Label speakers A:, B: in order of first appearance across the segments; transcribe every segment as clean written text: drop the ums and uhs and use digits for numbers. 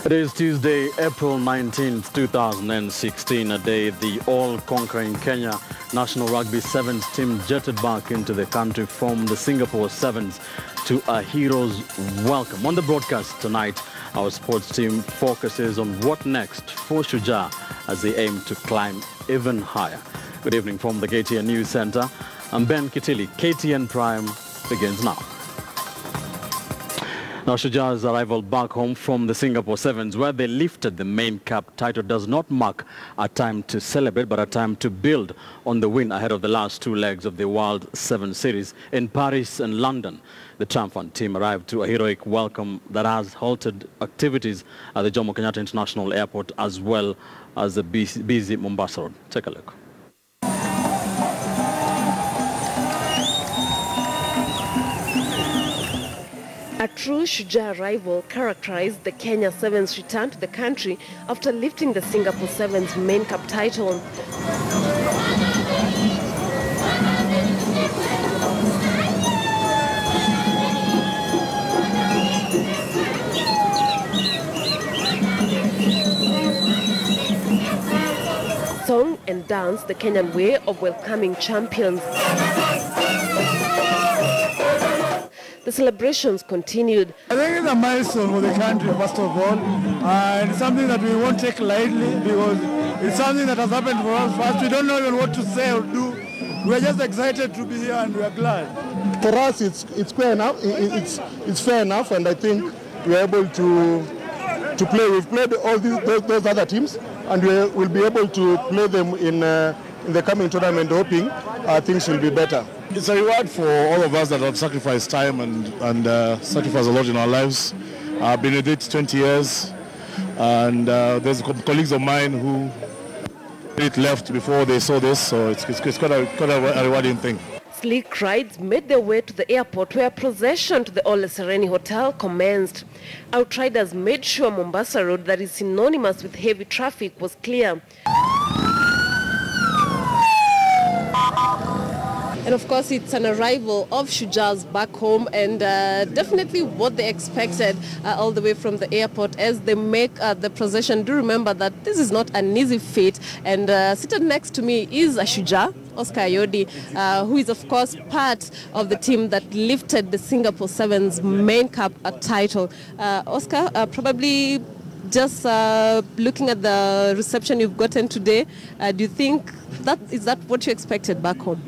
A: It is Tuesday, April 19th, 2016, a day the all-conquering Kenya national rugby sevens team jetted back into the country from the Singapore Sevens to a hero's welcome. On the broadcast tonight, our sports team focuses on what next for Shujaa as they aim to climb even higher. Good evening from the KTN News Center. I'm Ben Kitili. KTN Prime begins now. Now, Shujaa's arrival back home from the Singapore Sevens, where they lifted the main cup title, does not mark a time to celebrate, but a time to build on the win ahead of the last two legs of the World Seven Series in Paris and London. The triumphant team arrived to a heroic welcome that has halted activities at the Jomo Kenyatta International Airport as well as the busy Mombasa Road. Take a look.
B: A true Shujaa arrival characterized the Kenya Sevens' return to the country after lifting the Singapore Sevens main cup title. Song and dance, the Kenyan way of welcoming champions. The celebrations continued.
C: I think it's a milestone for the country, first of all, and something that we won't take lightly because it's something that has happened for us first. We don't know even what to say or do. We're just excited to be here and we're glad.
D: For us, it's fair enough. It's fair enough, and I think we're able to play. We've played all those other teams, and we'll be able to play them in the coming tournament, hoping things will be better.
E: It's a reward for all of us that have sacrificed time and sacrificed a lot in our lives. I've been with it 20 years, and there's colleagues of mine who left before they saw this, so it's quite a rewarding thing.
B: Sleek rides made their way to the airport where procession to the Ole Sereni Hotel commenced. Outriders made sure Mombasa Road, that is synonymous with heavy traffic, was clear. And of course, it's an arrival of Shujaas back home, and definitely what they expected all the way from the airport as they make the procession. Do remember that this is not an easy feat, and seated next to me is a Shujaa, Oscar Yodi, who is of course part of the team that lifted the Singapore Sevens main cup title. Oscar, probably just looking at the reception you've gotten today, do you think is that what you expected back home?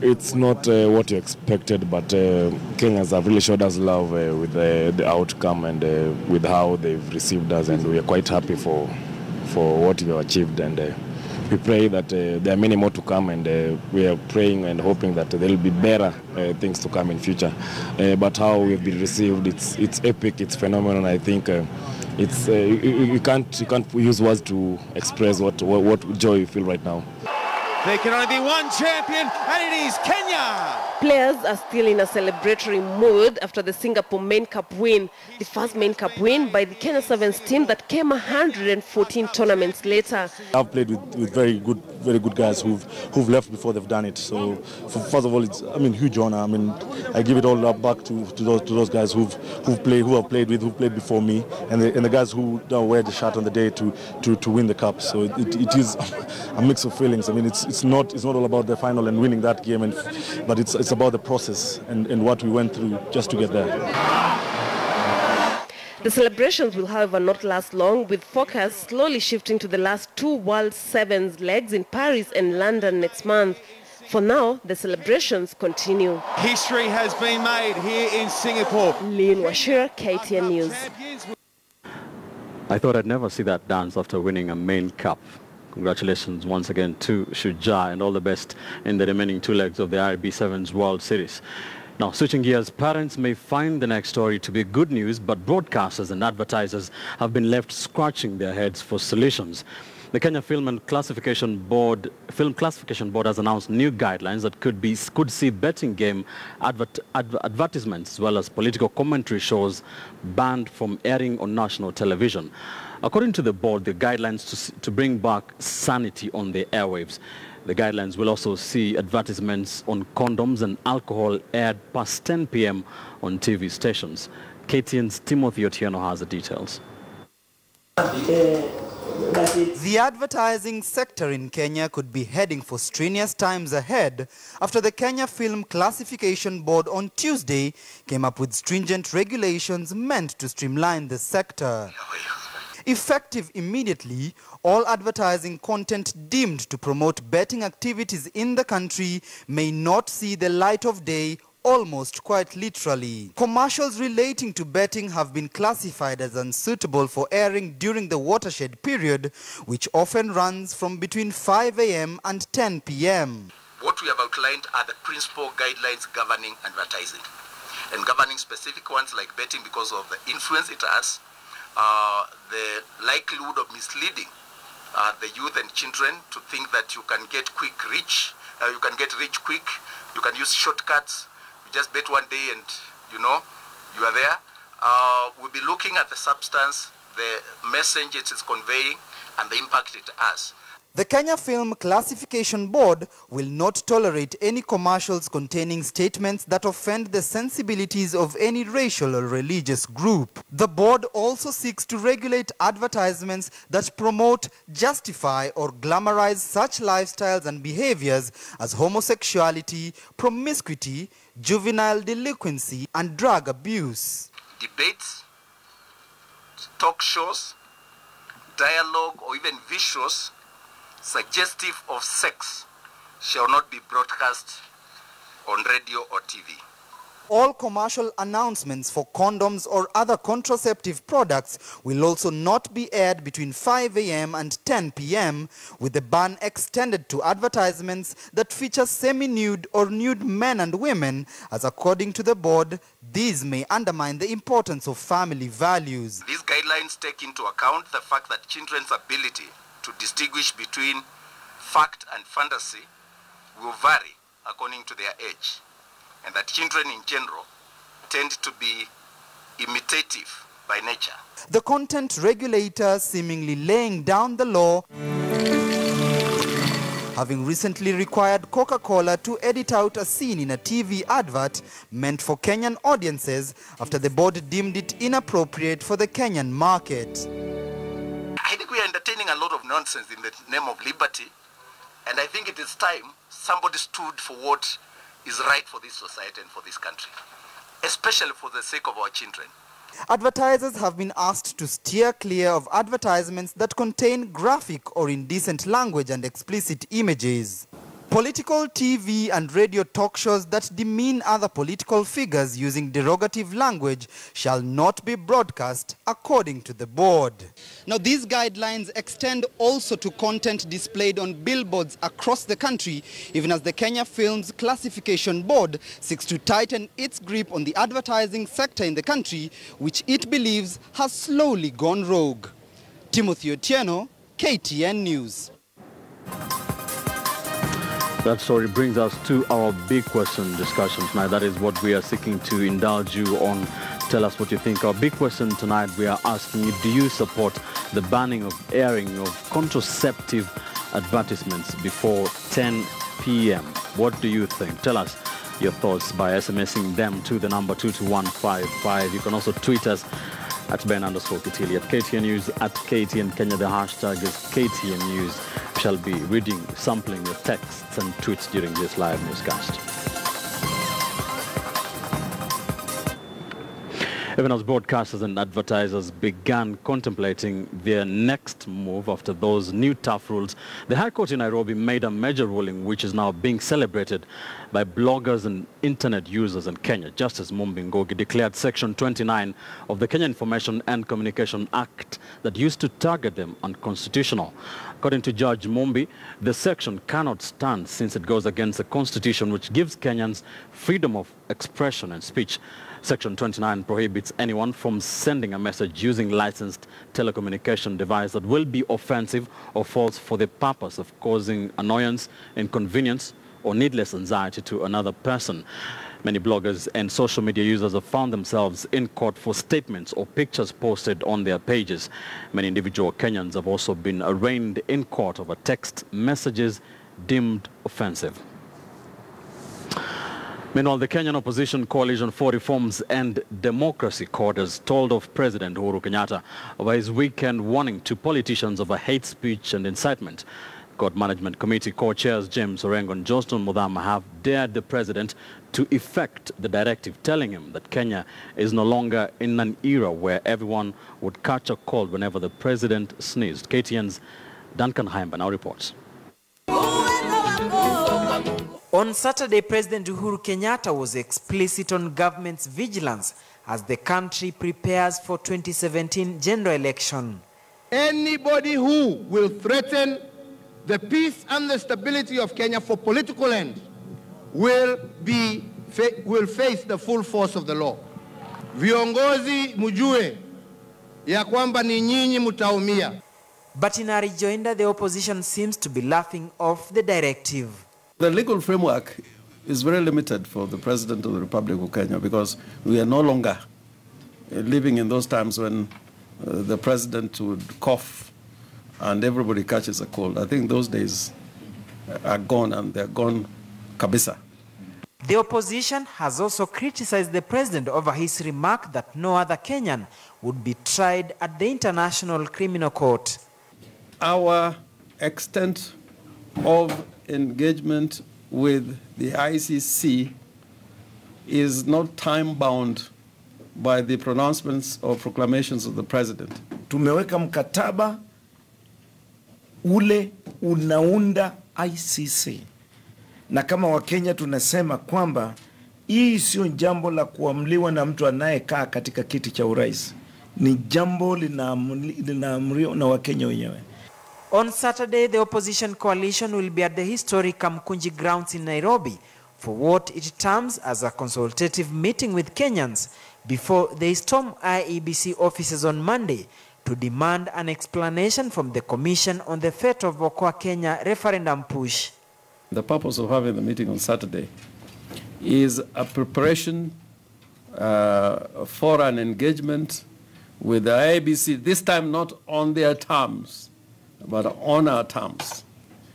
F: It's not what you expected, but Kenyans have really showed us love with the outcome and with how they've received us, and we are quite happy for what we have achieved, and we pray that there are many more to come, and we are praying and hoping that there will be better things to come in future. But how we've been received, it's epic, it's phenomenal. I think it's you can't use words to express what joy you feel right now.
G: There can only be one champion, and it is Kenya!
B: Players are still in a celebratory mood after the Singapore main cup win, the first main cup win by the Kenya Sevens team that came 114 tournaments later.
D: I've played with very good guys who've left before they've done it. So first of all, it's huge honor. I give it all up back to those guys who've played before me, and the guys who wear the shirt on the day to win the cup. So it is a mix of feelings. It's not all about the final and winning that game, but it's about the process and what we went through just to get there.
B: The celebrations will, however, not last long, with focus slowly shifting to the last two World Sevens legs in Paris and London next month. For now, the celebrations continue.
G: History has been made here in Singapore.
B: Lynn Washira, KTN News.
A: I thought I'd never see that dance after winning a main cup. Congratulations once again to Shujaa, and all the best in the remaining two legs of the IRB Sevens World Series. Now, switching gears, parents may find the next story to be good news, but broadcasters and advertisers have been left scratching their heads for solutions. The Kenya Film Classification Board has announced new guidelines that could see betting game advertisements as well as political commentary shows banned from airing on national television. According to the board, the guidelines to bring back sanity on the airwaves. The guidelines will also see advertisements on condoms and alcohol aired past 10 p.m. on TV stations. KTN's Timothy Otieno has the details.
H: The advertising sector in Kenya could be heading for strenuous times ahead after the Kenya Film Classification Board on Tuesday came up with stringent regulations meant to streamline the sector. Effective immediately, all advertising content deemed to promote betting activities in the country may not see the light of day, almost quite literally. Commercials relating to betting have been classified as unsuitable for airing during the watershed period, which often runs from between 5 a.m. and 10 p.m.
I: What we have outlined are the principal guidelines governing advertising, and governing specific ones like betting because of the influence it has, the likelihood of misleading the youth and children to think that you can get rich quick, you can use shortcuts. Just bet one day and, you are there. We'll be looking at the substance, the message it is conveying, and the impact it has.
H: The Kenya Film Classification Board will not tolerate any commercials containing statements that offend the sensibilities of any racial or religious group. The board also seeks to regulate advertisements that promote, justify, or glamorize such lifestyles and behaviors as homosexuality, promiscuity, juvenile delinquency, and drug abuse.
I: Debates, talk shows, dialogue, or even visuals suggestive of sex shall not be broadcast on radio or TV.
H: All commercial announcements for condoms or other contraceptive products will also not be aired between 5 a.m. and 10 p.m., with the ban extended to advertisements that feature semi-nude or nude men and women, as according to the board, these may undermine the importance of family values.
I: These guidelines take into account the fact that children's ability to distinguish between fact and fantasy will vary according to their age, and that children in general tend to be imitative by nature.
H: The content regulator seemingly laying down the law, having recently required Coca-Cola to edit out a scene in a TV advert meant for Kenyan audiences after the board deemed it inappropriate for the Kenyan market.
I: I think we are entertaining a lot of nonsense in the name of liberty, and I think it is time somebody stood for what is right for this society and for this country, especially for the sake of our children.
H: Advertisers have been asked to steer clear of advertisements that contain graphic or indecent language and explicit images. Political TV and radio talk shows that demean other political figures using derogative language shall not be broadcast, according to the board. Now, these guidelines extend also to content displayed on billboards across the country, even as the Kenya Films Classification Board seeks to tighten its grip on the advertising sector in the country, which it believes has slowly gone rogue. Timothy Otieno, KTN News.
A: That story brings us to our big question discussion tonight. That is what we are seeking to indulge you on. Tell us what you think. Our big question tonight, we are asking you, do you support the banning of airing of contraceptive advertisements before 10 p.m.? What do you think? Tell us your thoughts by SMSing them to the number 22155. You can also tweet us at Ben_Kitili, at KTN News, at KTN Kenya. The hashtag is KTN News. We shall be reading, sampling your texts and tweets during this live newscast. Even as broadcasters and advertisers began contemplating their next move after those new tough rules, the High Court in Nairobi made a major ruling which is now being celebrated by bloggers and internet users in Kenya. Justice Mumbi Ngugi declared Section 29 of the Kenya Information and Communication Act that used to target them unconstitutional. According to Judge Mumbi, the section cannot stand since it goes against the Constitution, which gives Kenyans freedom of expression and speech. Section 29 prohibits anyone from sending a message using licensed telecommunication device that will be offensive or false for the purpose of causing annoyance, inconvenience, or needless anxiety to another person. Many bloggers and social media users have found themselves in court for statements or pictures posted on their pages. Many individual Kenyans have also been arraigned in court over text messages deemed offensive. Meanwhile, the Kenyan Opposition Coalition for Reforms and Democracy Court has told of President Uhuru Kenyatta over his weekend warning to politicians over hate speech and incitement. Court Management Committee co-chairs James Orengo and Johnston Muthama have dared the president to effect the directive telling him that Kenya is no longer in an era where everyone would catch a cold whenever the president sneezed. KTN's Duncan Haimba now reports.
J: On Saturday, President Uhuru Kenyatta was explicit on government's vigilance as the country prepares for 2017 general election.
K: Anybody who will threaten the peace and the stability of Kenya for political ends will face the full force of the law. Viongozi mujue ya kwamba ni nyinyi mutaumia.
J: But in a rejoinder, the opposition seems to be laughing off the directive.
L: The legal framework is very limited for the President of the Republic of Kenya because we are no longer living in those times when the President would cough and everybody catches a cold. I think those days are gone, and they're gone kabisa.
J: The opposition has also criticized the President over his remark that no other Kenyan would be tried at the International Criminal Court.
L: Our extent of engagement with the ICC is not time-bound by the pronouncements or proclamations of the President.
M: Tumeweka mkataba ule unaunda ICC. Na kama Wakenya tunasema kwamba hii sio jambo la kuamliwa na mtu anayekaa katika kiti cha urais. Ni jambo linaamriwa na Wakenya wenyewe.
J: On Saturday, the opposition coalition will be at the historic Kamkunji grounds in Nairobi for what it terms as a consultative meeting with Kenyans before they storm IEBC offices on Monday to demand an explanation from the Commission on the fate of Okoa Kenya referendum push.
L: The purpose of having the meeting on Saturday is a preparation for an engagement with the IEBC, this time not on their terms, but on our terms,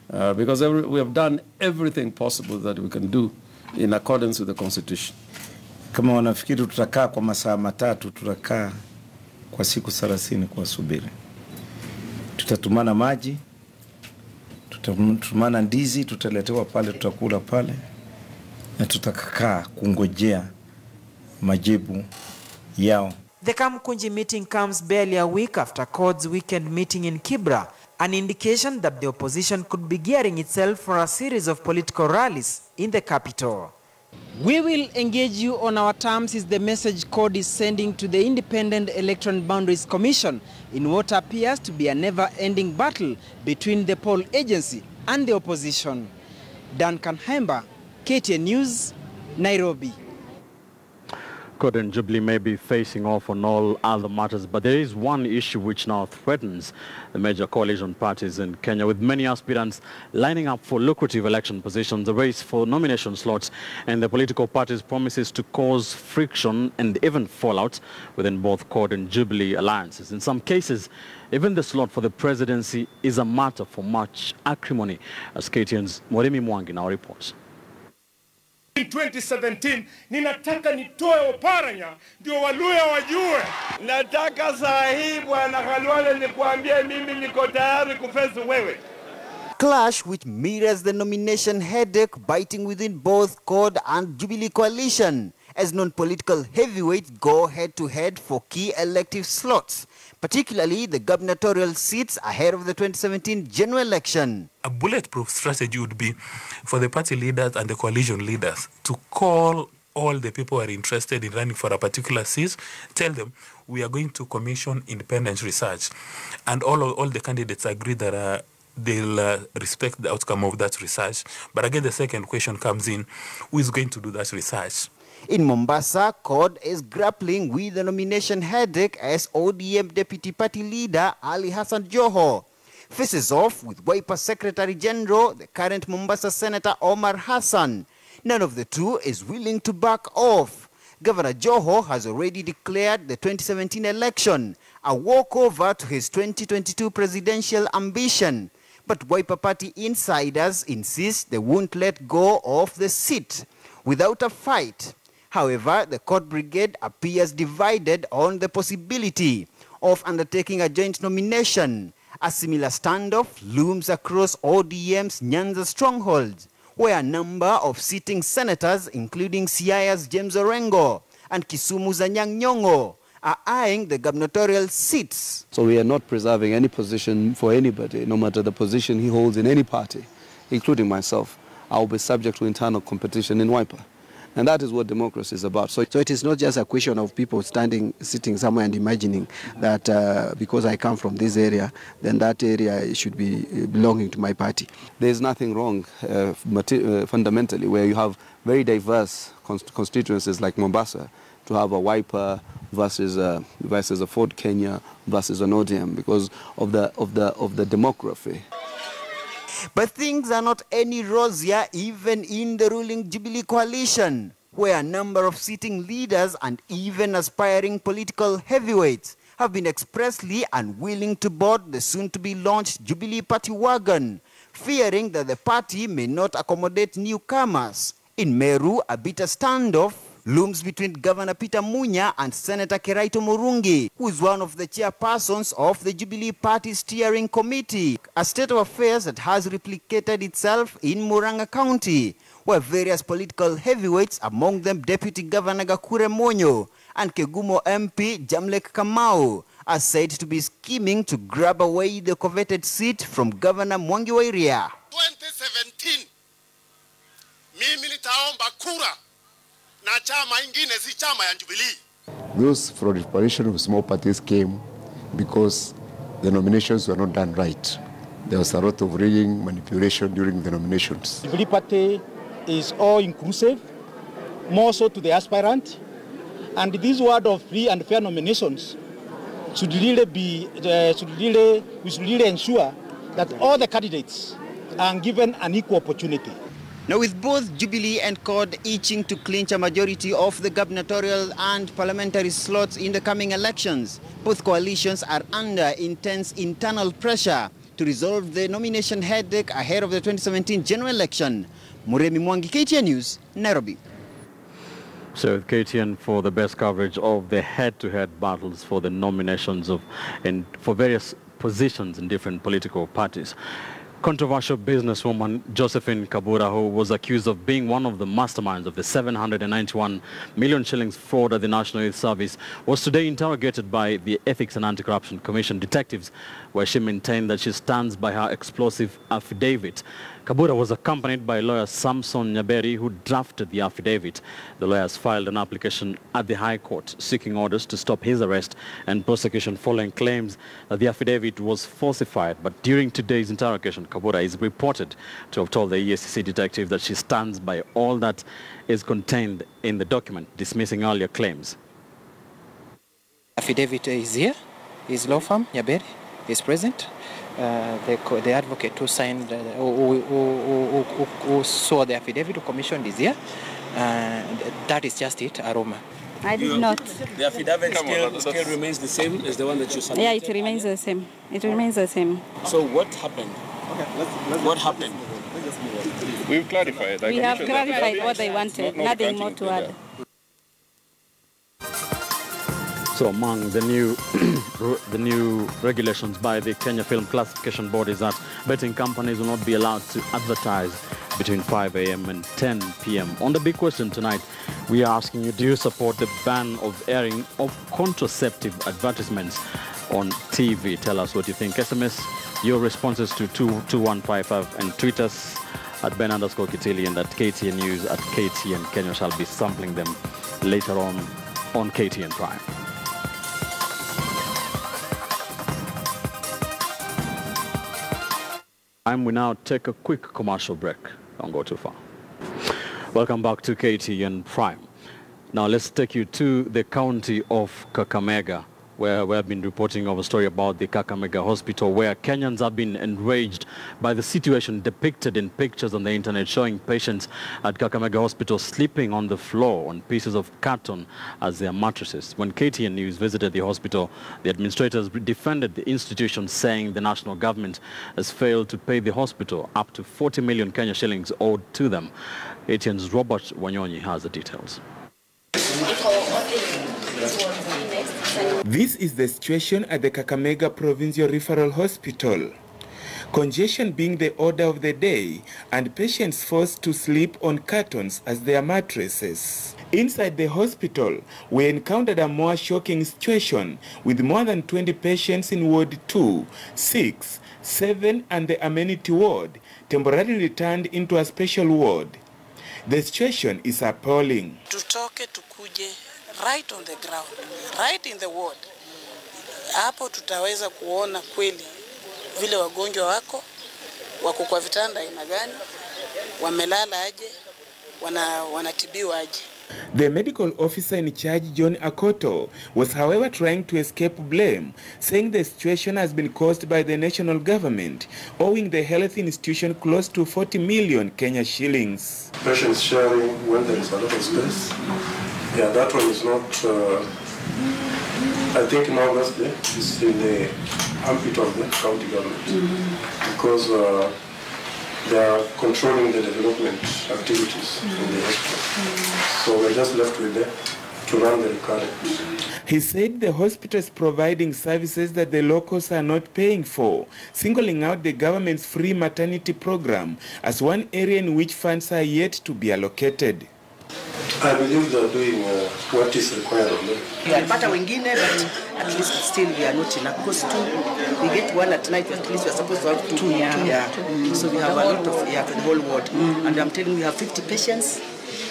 L: because we have done everything possible that we can do in accordance with the Constitution.
M: Kama wanafikiri tutakaa kwa masaa matatu, tutakaa kwa siku 30 kwa subiri. Tutatumana maji, tutatumana ndizi, tutaletewa pale, tutakula pale, na tutakaa kungojea majibu yao.
J: The Kamkunji meeting comes barely a week after CORD's weekend meeting in Kibra, an indication that the opposition could be gearing itself for a series of political rallies in the capital. We will engage you on our terms is the message CORD is sending to the Independent Electoral Boundaries Commission in what appears to be a never-ending battle between the poll agency and the opposition. Duncan Haimba, KTN News, Nairobi.
A: CORD and Jubilee may be facing off on all other matters, but there is one issue which now threatens the major coalition parties in Kenya, with many aspirants lining up for lucrative election positions. The race for nomination slots and the political parties promises to cause friction and even fallout within both CORD and Jubilee alliances. In some cases, even the slot for the presidency is a matter for much acrimony, as KTN's Moremi Mwangi now reports.
N: In 2017, ninataka nitoe Oparanya ndio Waluya wajue. Nataka saa hii Bwana Khalwale nikuambie mimi niko tayari kufezu wewe.
H: Clash which mirrors the nomination headache biting within both CORD and Jubilee coalition as non-political heavyweights go head-to-head for key elective slots, particularly the gubernatorial seats ahead of the 2017 general election.
O: A bulletproof strategy would be for the party leaders and the coalition leaders to call all the people who are interested in running for a particular seat, tell them we are going to commission independent research, and all the candidates agree that they'll respect the outcome of that research. But again, the second question comes in, who is going to do that research?
H: In Mombasa, CORD is grappling with the nomination headache as ODM Deputy Party Leader Ali Hassan Joho faces off with Wiper Secretary General, the current Mombasa Senator Omar Hassan. None of the two is willing to back off. Governor Joho has already declared the 2017 election a walkover to his 2022 presidential ambition. But Wiper Party insiders insist they won't let go of the seat. without a fight. However, the court brigade appears divided on the possibility of undertaking a joint nomination. A similar standoff looms across ODM's Nyanza stronghold, where a number of sitting senators, including Siaya's James Orengo and Kisumu's Anyang' Nyong'o, are eyeing the gubernatorial seats.
P: So we are not preserving any position for anybody, no matter the position he holds in any party, including myself. I will be subject to internal competition in Wiper. And that is what democracy is about. So it is not just a question of people sitting somewhere and imagining that because I come from this area, then that area should be belonging to my party. There is nothing wrong fundamentally where you have very diverse constituencies like Mombasa to have a Wiper versus a Ford Kenya versus an ODM because of the demography.
H: But things are not any rosier even in the ruling Jubilee coalition, where a number of sitting leaders and even aspiring political heavyweights have been expressly unwilling to board the soon-to-be-launched Jubilee Party wagon, fearing that the party may not accommodate newcomers. In Meru, a bitter standoff looms between Governor Peter Munya and Senator Keraito Murungi, who is one of the chairpersons of the Jubilee Party Steering Committee, a state of affairs that has replicated itself in Murang'a County, where various political heavyweights, among them Deputy Governor Gakure Monyo and Kegumo MP Jamlek Kamau, are said to be scheming to grab away the coveted seat from Governor Mwangi wa Iria.
Q: 2017, mimi nitaomba kura.
R: Those proliferation of small parties came because the nominations were not done right. There was a lot of rigging, manipulation during the nominations.
S: The Jubilee Party is all-inclusive, more so to the aspirant, and this word of free and fair nominations should really we should really ensure that all the candidates are given an equal opportunity.
H: Now, with both Jubilee and CORD itching to clinch a majority of the gubernatorial and parliamentary slots in the coming elections, both coalitions are under intense internal pressure to resolve the nomination headache ahead of the 2017 general election. Muremi Mwangi, KTN News, Nairobi.
A: So with KTN for the best coverage of the head-to-head battles for the nominations for various positions in different political parties. Controversial businesswoman Josephine Kabura, who was accused of being one of the masterminds of the 791 million shillings fraud at the National Youth Service, was today interrogated by the Ethics and Anti-Corruption Commission detectives, where she maintained that she stands by her explosive affidavit. Kabura was accompanied by lawyer Samson Nyaberi, who drafted the affidavit. The lawyers filed an application at the High Court seeking orders to stop his arrest and prosecution following claims that the affidavit was falsified. But during today's interrogation, Kabura is reported to have told the EACC detective that she stands by all that is contained in the document, dismissing earlier claims.
T: Affidavit is here. His law firm, Nyaberi, is present. The advocate who signed, who saw the affidavit, who commissioned is here. That is just it, Aroma.
U: I did not.
V: The affidavit still remains the same as the one that you submitted?
U: Yeah, it remains the same. It remains the same.
V: So what happened? What happened?
W: We've clarified.
U: We have clarified what they wanted. Nothing more to add.
A: So among the new regulations by the Kenya Film Classification Board is that betting companies will not be allowed to advertise between 5 a.m. and 10 p.m. On the big question tonight, we are asking you, do you support the ban of airing of contraceptive advertisements on TV? Tell us what you think. SMS your responses to 22155 and tweet us at Ben_Kitili and at KTN News at KTN Kenya. Shall be sampling them later on KTN Prime. We now take a quick commercial break. Don't go too far. Welcome back to KTN Prime. Now let's take you to the county of Kakamega, where we have been reporting of a story about the Kakamega Hospital, where Kenyans have been enraged by the situation depicted in pictures on the internet showing patients at Kakamega Hospital sleeping on the floor on pieces of carton as their mattresses. When KTN News visited the hospital, the administrators defended the institution, saying the national government has failed to pay the hospital up to 40 million Kenya shillings owed to them. KTN's Robert Wanyonyi has the details.
C: This is the situation at the Kakamega Provincial Referral Hospital. Congestion being the order of the day and patients forced to sleep on cartons as their mattresses. Inside the hospital, we encountered a more shocking situation with more than 20 patients in Ward 2, 6, 7 and the amenity ward temporarily turned into a special ward. The situation is appalling.
E: Tutoke tukuje right on the ground, right in the ward. Hapo tutaweza kuona kweli vile wagonjwa wako kwa vitanda aina gani, wamelala aje, wanatibiwa aje.
C: The medical officer in charge, John Akoto, was however trying to escape blame, saying the situation has been caused by the national government, owing the health institution close to 40 million Kenya shillings.
F: Patients sharing when there is a lot of space. Yeah, that one is not, I think now it's in the ambit of the county government, because they are controlling the development activities in the hospital. So we're just left with them to run the recurrent.
C: He said the hospital is providing services that the locals are not paying for, singling out the government's free maternity program as one area in which funds are yet to be allocated.
F: I believe they are doing what is required of them.
X: But at least still we are not in a cost. We get one at night, at least we are supposed to have two. Yeah. So we have a lot of for the whole ward. And I'm telling you, we have 50 patients,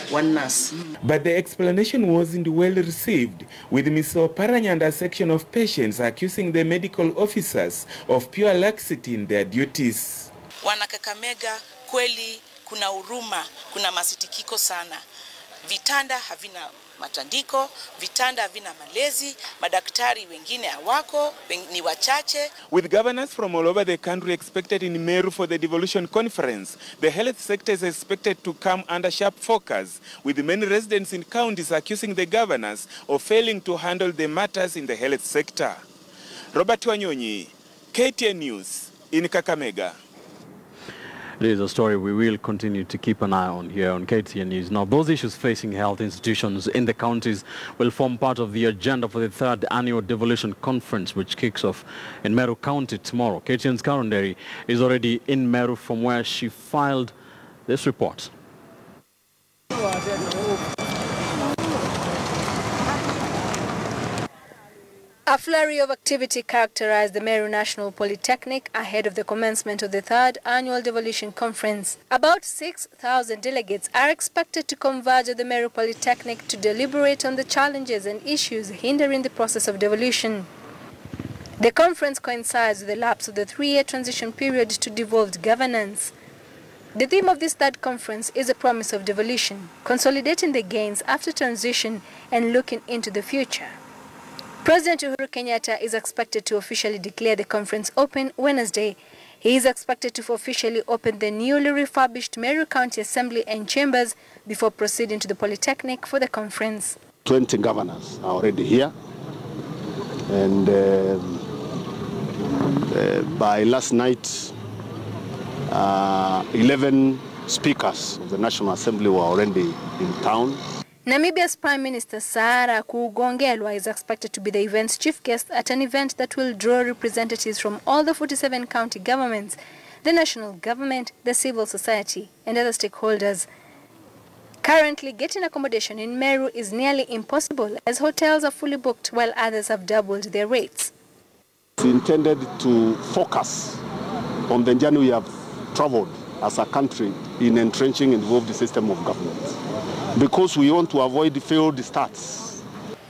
X: one nurse.
C: But the explanation wasn't well received, with Ms. Oparanya and a section of patients accusing the medical officers of pure laxity in their duties.
E: Wanakakamega kweli kuna huruma, kuna masitikiko sana. Vitanda havina matandiko, vitanda havina malezi, madaktari wengine hawako, ni wachache.
C: With governors from all over the country expected in Meru for the devolution conference, the health sector is expected to come under sharp focus, with many residents in counties accusing the governors of failing to handle the matters in the health sector. Robert Wanyonyi, KTN News, in Kakamega.
A: It is a story we will continue to keep an eye on here on KTN News. Now, those issues facing health institutions in the counties will form part of the agenda for the 3rd Annual Devolution Conference, which kicks off in Meru County tomorrow. KTN's Karen Derry is already in Meru, from where she filed this report.
Y: A flurry of activity characterized the Meru National Polytechnic ahead of the commencement of the 3rd Annual Devolution Conference. About 6,000 delegates are expected to converge at the Meru Polytechnic to deliberate on the challenges and issues hindering the process of devolution. The conference coincides with the lapse of the 3-year transition period to devolved governance. The theme of this 3rd conference is a promise of devolution, consolidating the gains after transition and looking into the future. President Uhuru Kenyatta is expected to officially declare the conference open Wednesday. He is expected to officially open the newly refurbished Meru County Assembly and Chambers before proceeding to the Polytechnic for the conference.
Z: 20 governors are already here, and by last night, 11 speakers of the National Assembly were already in town.
Y: Namibia's Prime Minister Sarah Kugongelwa is expected to be the event's chief guest at an event that will draw representatives from all the 47 county governments, the national government, the civil society, and other stakeholders. Currently, getting accommodation in Meru is nearly impossible, as hotels are fully booked while others have doubled their rates.
Z: It's intended to focus on the journey we have traveled as a country in entrenching and evolve the system of government, because we want to avoid failed starts.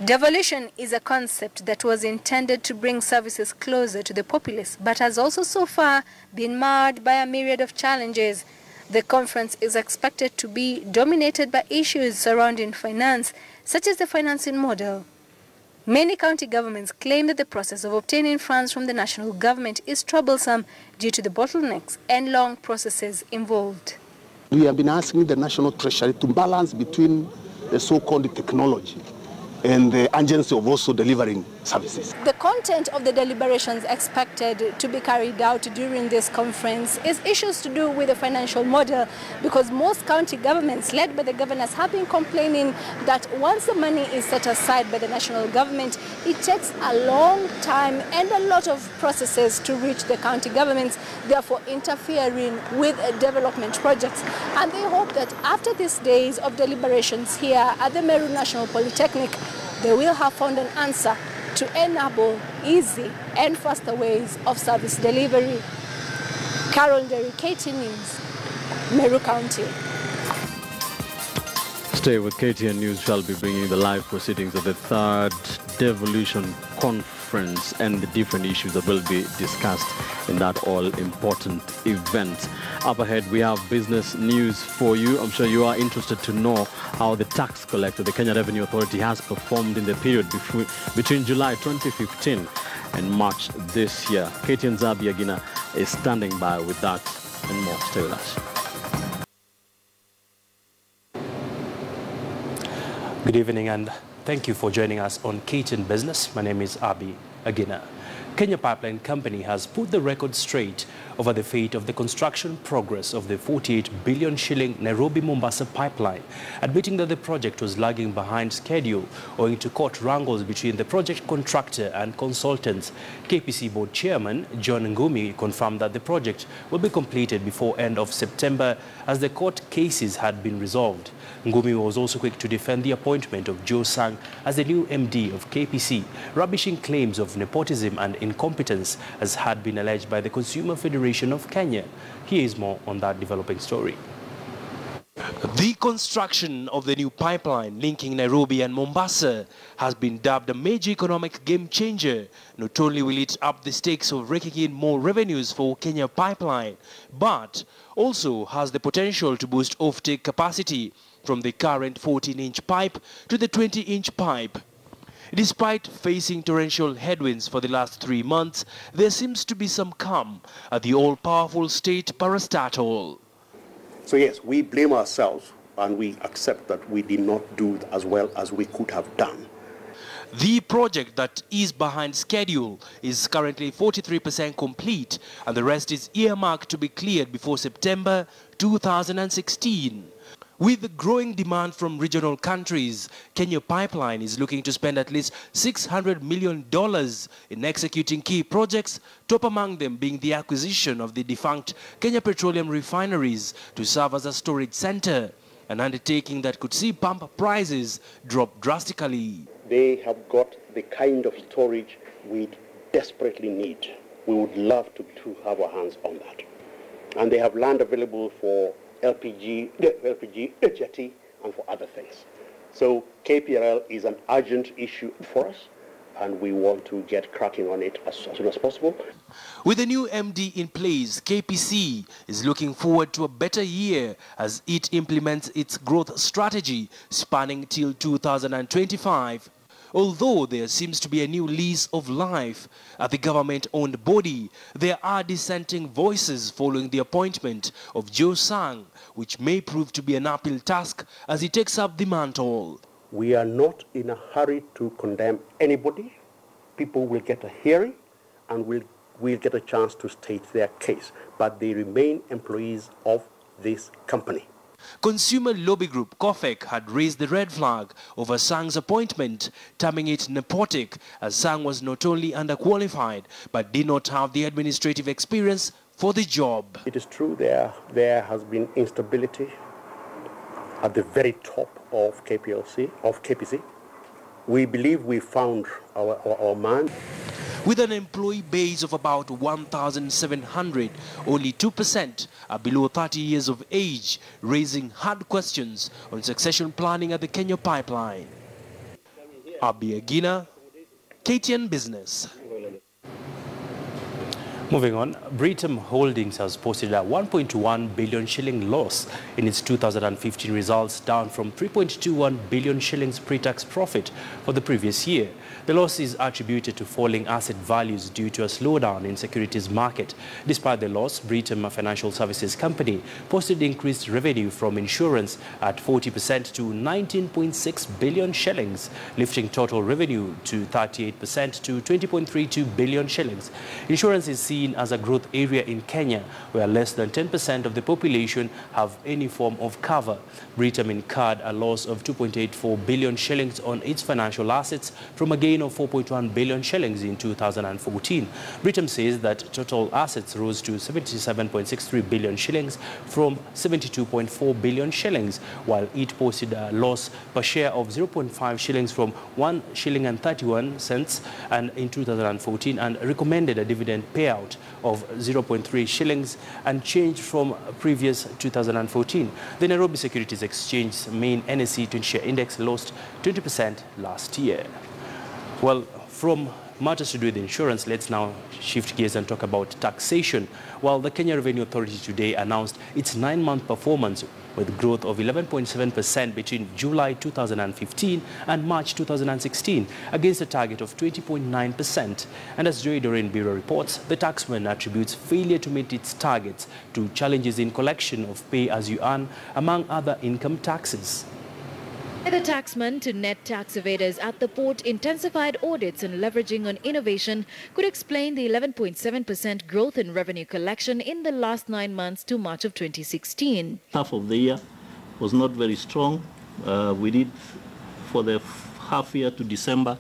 Y: Devolution is a concept that was intended to bring services closer to the populace, but has also so far been marred by a myriad of challenges. The conference is expected to be dominated by issues surrounding finance, such as the financing model. Many county governments claim that the process of obtaining funds from the national government is troublesome due to the bottlenecks and long processes involved.
Z: We have been asking the National Treasury to balance between the so-called technology and the urgency of also delivering services.
Y: The content of the deliberations expected to be carried out during this conference is issues to do with the financial model, because most county governments led by the governors have been complaining that once the money is set aside by the national government, it takes a long time and a lot of processes to reach the county governments, therefore interfering with development projects. And they hope that after these days of deliberations here at the Meru National Polytechnic, they will have found an answer to enable easy and faster ways of service delivery. Carol Derry, KTN News, Meru County.
A: Stay with KTN News. Shall be bringing the live proceedings of the third Devolution Conference and the different issues that will be discussed in that all-important event. Up ahead, we have business news for you. I'm sure you are interested to know how the tax collector, the Kenya Revenue Authority, has performed in the period between July 2015 and March this year. KTN's Abi Agina is standing by with that and more. Stay with us.
B: Good evening and thank you for joining us on KTN Business. My name is Abi Agina. Kenya Pipeline Company has put the record straight over the fate of the construction progress of the 48 billion shilling Nairobi-Mombasa pipeline, admitting that the project was lagging behind schedule owing to court wrangles between the project contractor and consultants. KPC board chairman John Ngumi confirmed that the project will be completed before end of September as the court cases had been resolved. Ngumi was also quick to defend the appointment of Joe Sang as the new MD of KPC, rubbishing claims of nepotism and incompetence as had been alleged by the Consumer Federation of Kenya. Here is more on that developing story. The construction of the new pipeline linking Nairobi and Mombasa has been dubbed a major economic game changer. Not only will it up the stakes of raking in more revenues for Kenya Pipeline, but also has the potential to boost offtake capacity from the current 14-inch pipe to the 20-inch pipe. Despite facing torrential headwinds for the last 3 months, there seems to be some calm at the all-powerful state parastatal.
D: So yes, we blame ourselves and we accept that we did not do as well as we could have done.
B: The project that is behind schedule is currently 43% complete and the rest is earmarked to be cleared before September 2016. With the growing demand from regional countries, Kenya Pipeline is looking to spend at least $600 million in executing key projects, top among them being the acquisition of the defunct Kenya Petroleum refineries to serve as a storage center, an undertaking that could see pump prices drop drastically.
D: They have got the kind of storage we desperately need. We would love to have our hands on that. And they have land available for LPG jetty and for other things. So KPRL is an urgent issue for us and we want to get cracking on it as soon as possible.
B: With the new MD in place, KPC is looking forward to a better year as it implements its growth strategy spanning till 2025. Although there seems to be a new lease of life at the government-owned body, there are dissenting voices following the appointment of Joe Sang, which may prove to be an uphill task as he takes up the mantle.
D: We are not in a hurry to condemn anybody. People will get a hearing and will get a chance to state their case, but they remain employees of this company.
B: Consumer lobby group COFEC had raised the red flag over Sang's appointment, terming it nepotic, as Sang was not only underqualified but did not have the administrative experience for the job.
D: It is true there has been instability at the very top of KPC. We believe we found our man.
B: With an employee base of about 1,700, only 2% are below 30 years of age, raising hard questions on succession planning at the Kenya Pipeline. Abi Agina, KTN Business. Moving on, Bulletin Holdings has posted a 1.1 billion shilling loss in its 2015 results, down from 3.21 billion shillings pre-tax profit for the previous year. The loss is attributed to falling asset values due to a slowdown in securities market. Despite the loss, Bulletin, a financial services company, posted increased revenue from insurance at 40% to 19.6 billion shillings, lifting total revenue to 38% to 20.32 billion shillings. Insurance is seen as a growth area in Kenya, where less than 10% of the population have any form of cover. Bulletin incurred a loss of 2.84 billion shillings on its financial assets from a gain of 4.1 billion shillings in 2014. Bulletin says that total assets rose to 77.63 billion shillings from 72.4 billion shillings, while it posted a loss per share of 0.5 shillings from 1 shilling and 31 cents and in 2014, and recommended a dividend payout of 0.3 shillings and changed from previous 2014. The Nairobi Securities Exchange's main NSE 20-share index lost 20% last year. Well, from matters to do with insurance, let's now shift gears and talk about taxation. While the Kenya Revenue Authority today announced its 9-month performance with growth of 11.7% between July 2015 and March 2016, against a target of 20.9%. And as Joy Doreen Bureau reports, the taxman attributes failure to meet its targets to challenges in collection of pay-as-you-earn, among other income taxes.
G: The taxman to net tax evaders at the port, intensified audits and leveraging on innovation could explain the 11.7% growth in revenue collection in the last 9 months to March of 2016.
I: Half of the year was not very strong. We did, for the half year to December,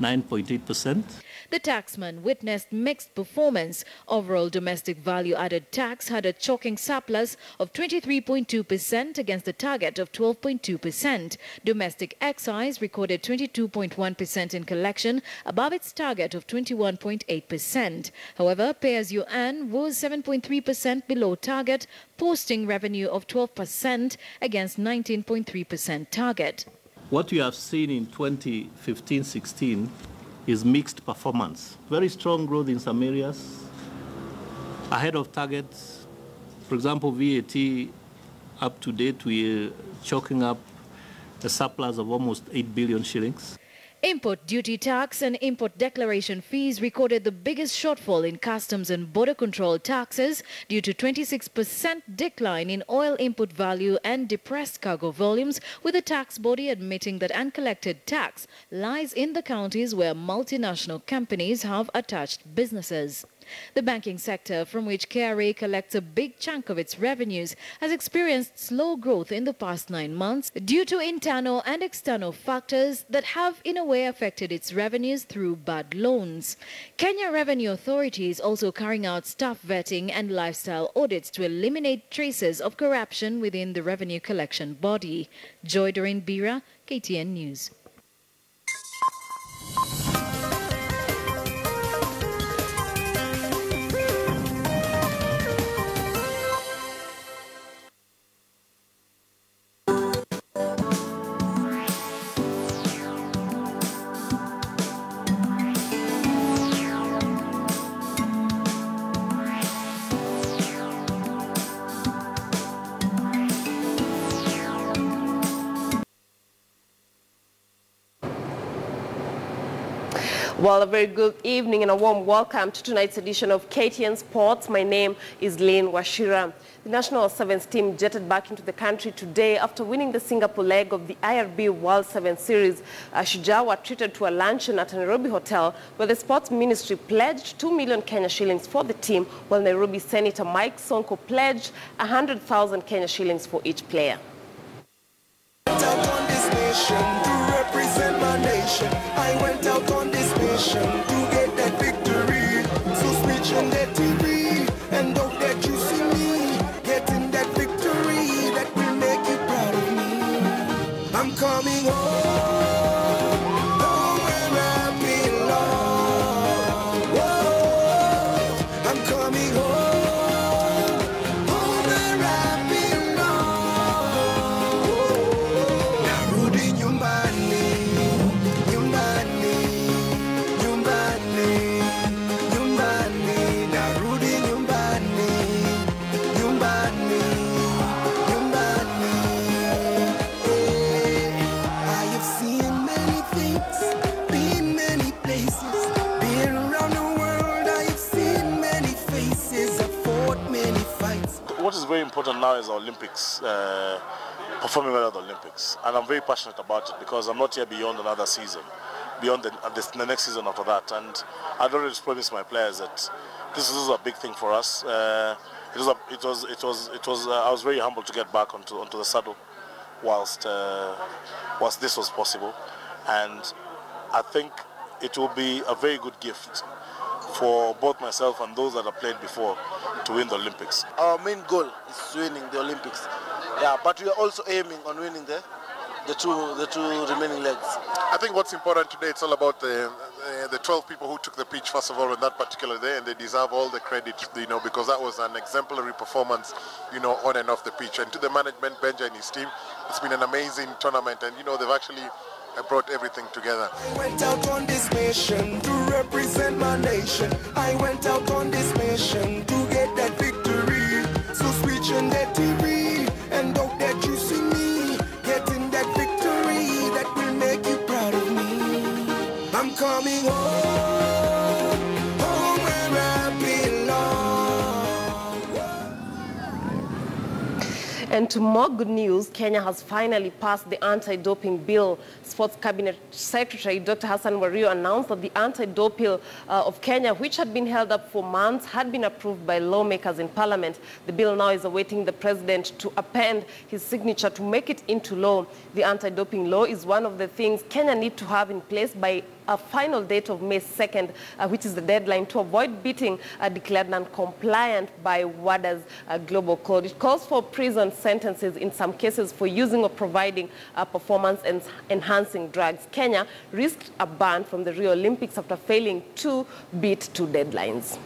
I: 9.8%.
G: The taxman witnessed mixed performance. Overall domestic value-added tax had a choking surplus of 23.2% against the target of 12.2%. Domestic excise recorded 22.1% in collection, above its target of 21.8%. However, pay-as-you-earn was 7.3% below target, posting revenue of 12% against 19.3% target.
I: What you have seen in 2015-16 is mixed performance. Very strong growth in some areas, ahead of targets. For example, VAT, up to date, we're chalking up a surplus of almost 8 billion shillings.
G: Import duty tax and import declaration fees recorded the biggest shortfall in customs and border control taxes due to 26% decline in oil input value and depressed cargo volumes, with the tax body admitting that uncollected tax lies in the counties where multinational companies have attached businesses. The banking sector, from which KRA collects a big chunk of its revenues, has experienced slow growth in the past 9 months due to internal and external factors that have in a way affected its revenues through bad loans. Kenya Revenue Authority is also carrying out staff vetting and lifestyle audits to eliminate traces of corruption within the revenue collection body. Joy Doreen Bira, KTN News.
J: Well, a very good evening and a warm welcome to tonight's edition of KTN Sports. My name is Lane Washira. The national sevens team jetted back into the country today after winning the Singapore leg of the IRB World Sevens Series. Shujaa were treated to a luncheon at a Nairobi hotel where the Sports Ministry pledged 2 million Kenya shillings for the team, while Nairobi Senator Mike Sonko pledged 100,000 Kenya shillings for each player.
K: I went out on this mission to get that victory. So switch on that TV and hope that you see me getting that victory that will make you proud of me. I'm coming home, home where I belong. Whoa, I'm coming home, home where I belong. Narudi nyumbani. Nyumbani, nyumbani, nyumbani, narudi.
L: is very important now is the Olympics, performing well at the Olympics. And I'm very passionate about it because I'm not here beyond another season, beyond the next season after that. And I'd already promised my players that this is a big thing for us. I was very humbled to get back onto the saddle whilst this was possible. And I think it will be a very good gift for both myself and those that have played before to win the Olympics.
M: Our main goal is winning the Olympics. Yeah, but we are also aiming on winning the two remaining legs.
N: I think what's important today, it's all about the 12 people who took the pitch first of all on that particular day, and they deserve all the credit, because that was an exemplary performance, on and off the pitch. And to the management, Benja and his team, it's been an amazing tournament, and they've actually brought everything together.
K: I went out on this mission to represent my nation. I went out on this mission to get that victory. So switch on that TV and hope that you see me getting that victory that will make you proud of me. I'm coming home, home where I belong.
J: And to more good news, Kenya has finally passed the anti-doping bill. Sports Cabinet Secretary Dr. Hassan Wario announced that the anti-doping bill of Kenya, which had been held up for months, had been approved by lawmakers in Parliament. The bill now is awaiting the President to append his signature to make it into law. The anti-doping law is one of the things Kenya need to have in place by a final date of May 2nd, which is the deadline to avoid being declared non-compliant by WADA's global code. It calls for prison sentences in some cases for using or providing performance-enhancing drugs. Kenya risked a ban from the Rio Olympics after failing to beat two deadlines.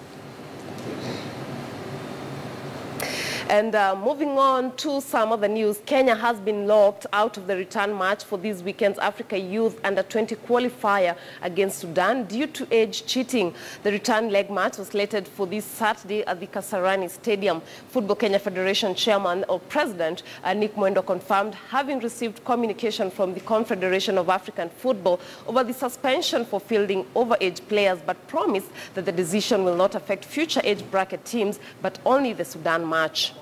J: And moving on to some other news, Kenya has been locked out of the return match for this weekend's Africa Youth Under-20 qualifier against Sudan due to age cheating. The return leg match was slated for this Saturday at the Kasarani Stadium. Football Kenya Federation Chairman or President Nick Mwendo confirmed having received communication from the Confederation of African Football over the suspension for fielding overage players, but promised that the decision will not affect future age bracket teams, but only the Sudan match.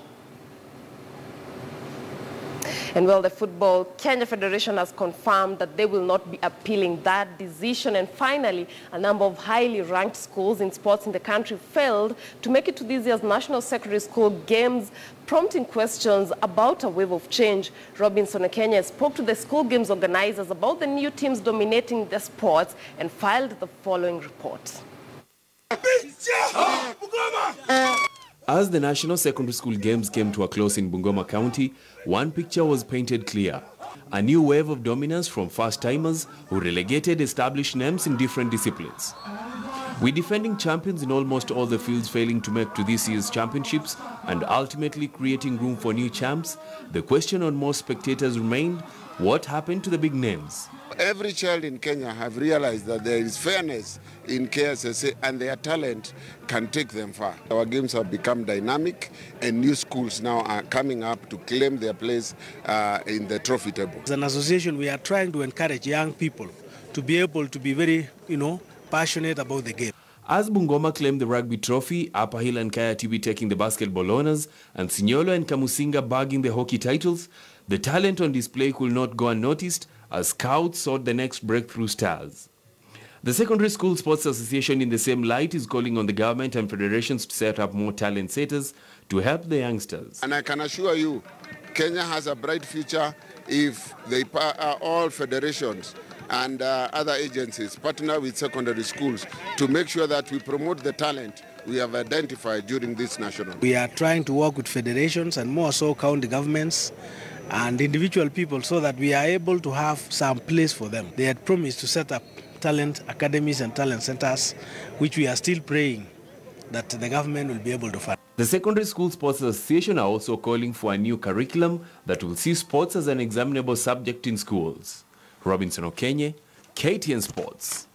J: And well, the Football Kenya Federation has confirmed that they will not be appealing that decision. And finally, a number of highly ranked schools in sports in the country failed to make it to this year's National Secondary School Games, prompting questions about a wave of change. Robinson Okenya spoke to the school games organizers about the new teams dominating the sports and filed the following report.
O: As the National Secondary School Games came to a close in Bungoma County, one picture was painted clear. A new wave of dominance from first-timers who relegated established names in different disciplines. With defending champions in almost all the fields failing to make to this year's championships and ultimately creating room for new champs, the question on most spectators remained, what happened to the big names?
P: Every child in Kenya have realized that there is fairness in KSSA and their talent can take them far. Our games have become dynamic and new schools now are coming up to claim their place in the trophy table.
Q: As an association, we are trying to encourage young people to be able to be very, passionate about the game.
O: As Bungoma claimed the rugby trophy, Upper Hill and Kaya TB taking the basketball honors, and Sinyolo and Kamusinga bagging the hockey titles, the talent on display could not go unnoticed as scouts sought the next breakthrough stars. The Secondary School Sports Association in the same light is calling on the government and federations to set up more talent setters to help the youngsters.
P: And I can assure you, Kenya has a bright future if they all federations and other agencies partner with secondary schools to make sure that we promote the talent we have identified during this national.
Q: We are trying to work with federations and more so county governments and individual people so that we are able to have some place for them. They had promised to set up talent academies and talent centers, which we are still praying that the government will be able to fund.
O: The Secondary School Sports Association are also calling for a new curriculum that will see sports as an examinable subject in schools. Robinson Okenya, KTN Sports.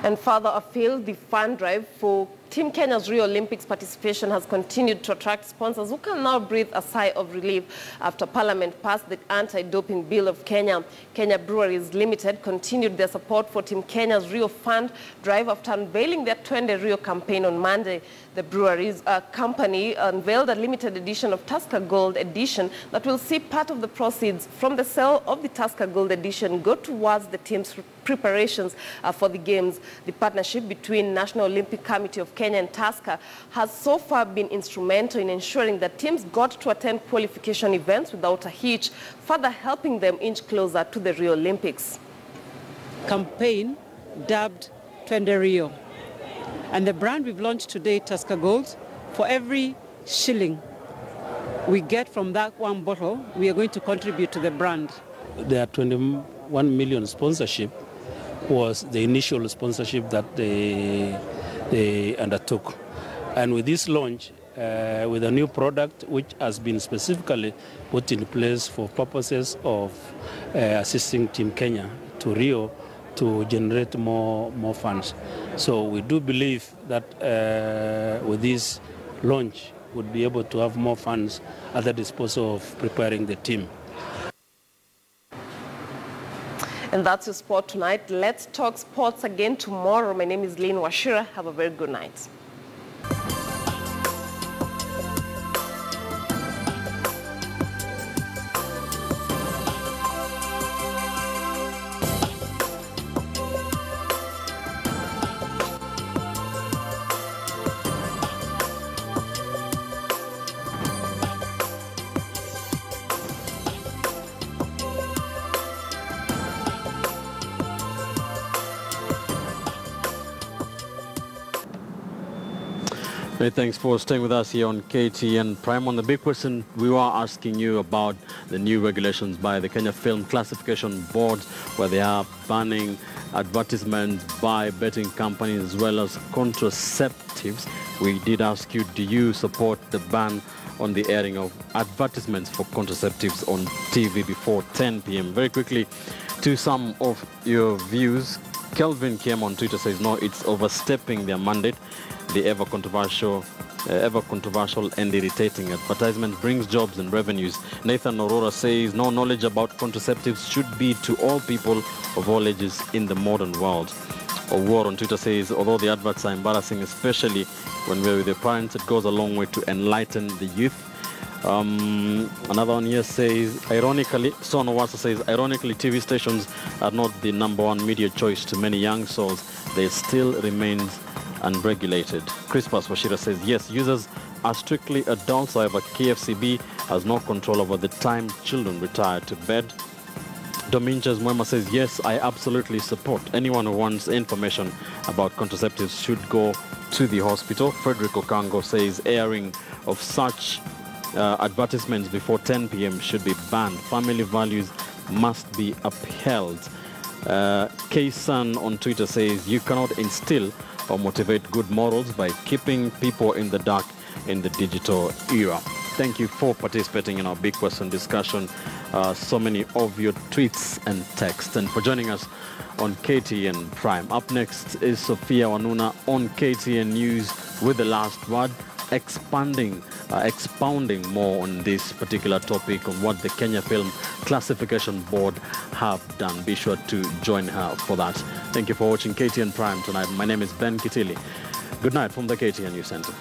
J: And further afield, the fund drive for Team Kenya's Rio Olympics participation has continued to attract sponsors who can now breathe a sigh of relief after Parliament passed the anti-doping bill of Kenya. Kenya Breweries Limited continued their support for Team Kenya's Rio Fund drive after unveiling their Twende Rio campaign on Monday. The breweries company unveiled a limited edition of Tusker Gold Edition that will see part of the proceeds from the sale of the Tusker Gold Edition go towards the team's preparations for the Games. The partnership between National Olympic Committee of Kenya and Tusker has so far been instrumental in ensuring that teams got to attend qualification events without a hitch, further helping them inch closer to the Rio Olympics.
H: Campaign dubbed Twende Rio. And the brand we've launched today, Tusker Gold, for every shilling we get from that one bottle, we are going to contribute to the brand.
R: Their 21 million sponsorship was the initial sponsorship that they undertook. And with this launch, with a new product which has been specifically put in place for purposes of assisting Team Kenya to Rio to generate more funds. So we do believe that with this launch, we'll be able to have more funds at the disposal of preparing the team.
J: And that's your sport tonight. Let's talk sports again tomorrow. My name is Lynn Washira. Have a very good night.
A: Hey, thanks for staying with us here on KTN Prime. On the big question, we were asking you about the new regulations by the Kenya Film Classification Board, where they are banning advertisements by betting companies as well as contraceptives. We did ask you, do you support the ban on the airing of advertisements for contraceptives on TV before 10 p.m.? Very quickly, to some of your views, Kelvin came on Twitter, says, no, it's overstepping their mandate. The ever controversial and irritating advertisement brings jobs and revenues. Nathan Aurora says, no, knowledge about contraceptives should be to all people of all ages in the modern world. War on Twitter says, although the adverts are embarrassing, especially when we're with the parents, it goes a long way to enlighten the youth. Another one here says, ironically, Sono Wasa says, ironically, TV stations are not the #1 media choice to many young souls. They still remains unregulated. Crispus Washira says, yes, users are strictly adults. However, KFCB has no control over the time children retire to bed. Dominguez Mwema says, yes, I absolutely support. Anyone who wants information about contraceptives should go to the hospital. Frederick Okango says, airing of such advertisements before 10 p.m. should be banned. Family values must be upheld. K-Sun on Twitter says, you cannot instill or motivate good morals by keeping people in the dark in the digital era. Thank you for participating in our big question discussion. So many of your tweets and texts, and for joining us on KTN Prime. Up next is Sophia Wanuna on KTN News with the last word, expounding more on this particular topic, on what the Kenya Film Classification Board have done. Be sure to join her for that. Thank you for watching KTN Prime tonight. My name is Ben Kitili. Good night from the KTN News Center.